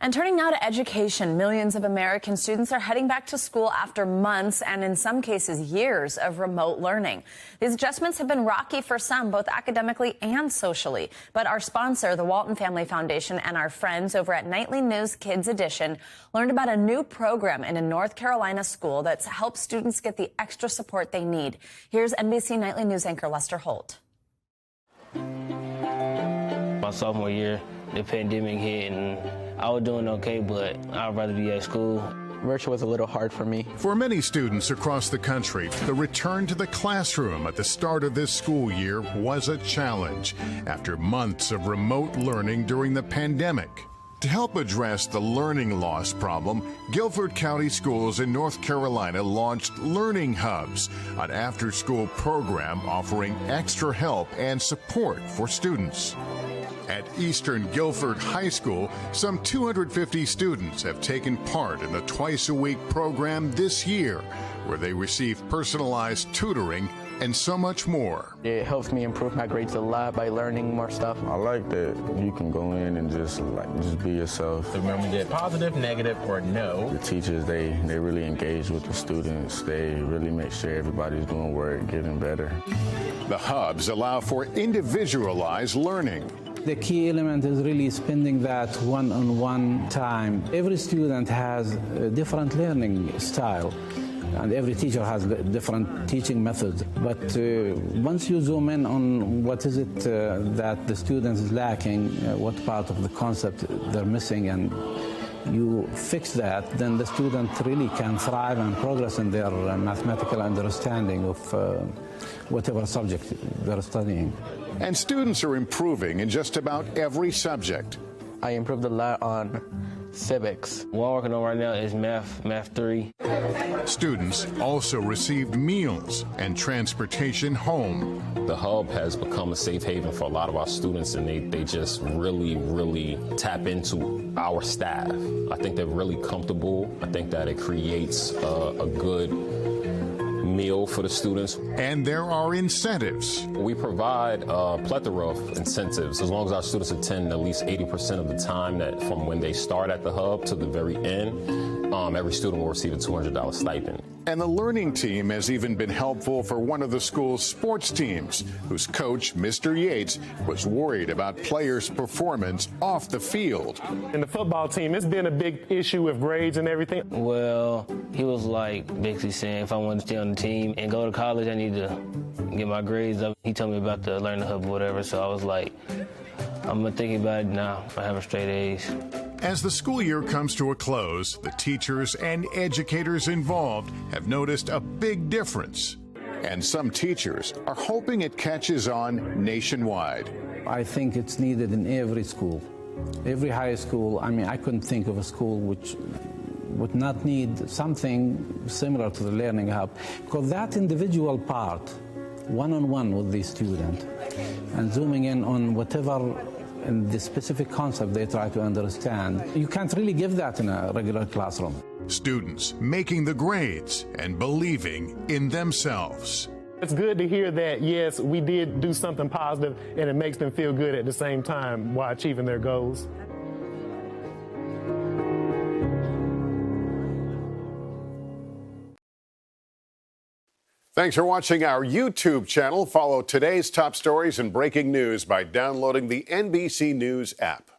And turning now to education, millions of American students are heading back to school after months and in some cases years of remote learning. These adjustments have been rocky for some, both academically and socially. But our sponsor, the Walton Family Foundation, and our friends over at Nightly News Kids Edition learned about a new program in a North Carolina school that's helped students get the extra support they need. Here's NBC Nightly News anchor Lester Holt. My sophomore year, the pandemic hit, and I was doing okay, but I'd rather be at school. Virtual was a little hard for me. For many students across the country, the return to the classroom at the start of this school year was a challenge after months of remote learning during the pandemic. To help address the learning loss problem, Guilford County Schools in North Carolina launched Learning Hubs, an after-school program offering extra help and support for students. At Eastern Guilford High School, some 250 students have taken part in the twice-a-week program this year, where they receive personalized tutoring and so much more. It helps me improve my grades a lot by learning more stuff. I like that you can go in and just be yourself. Remember that positive, negative, or no. The teachers, they really engage with the students. They really make sure everybody's doing work, getting better. The hubs allow for individualized learning. The key element is really spending that one-on-one time. Every student has a different learning style, and every teacher has different teaching methods. But once you zoom in on what is it that the student is lacking, what part of the concept they're missing, and you fix that, then the student really can thrive and progress in their mathematical understanding of whatever subject they're studying. And students are improving in just about every subject. I improved a lot on civics. What I'm working on right now is Math 3. Students also received meals and transportation home. The hub has become a safe haven for a lot of our students, and they just really tap into our staff. I think they're really comfortable. I think that it creates a good meal for the students. And there are incentives. We provide a plethora of incentives as long as our students attend at least 80% of the time, that from when they start at the hub to the very end. Every student will receive a $200 stipend. And the learning team has even been helpful for one of the school's sports teams, whose coach, Mr. Yates, was worried about players' performance off the field. In the football team, it's been a big issue with grades and everything. Well, he was basically saying if I wanted to stay on the team and go to college, I need to get my grades up. He told me about the Learning Hub or whatever, so I was like, I'm thinking about it now. I have straight A's. As the school year comes to a close, the teachers and educators involved have noticed a big difference. And some teachers are hoping it catches on nationwide. I think it's needed in every school, every high school. I mean, I couldn't think of a school which would not need something similar to the Learning Hub, because that individual part, one-on-one with the student, and zooming in on whatever in the specific concept they try to understand. You can't really give that in a regular classroom. Students making the grades and believing in themselves. It's good to hear that, yes, we did do something positive, and it makes them feel good at the same time while achieving their goals. Thanks for watching our YouTube channel. Follow today's top stories and breaking news by downloading the NBC News app.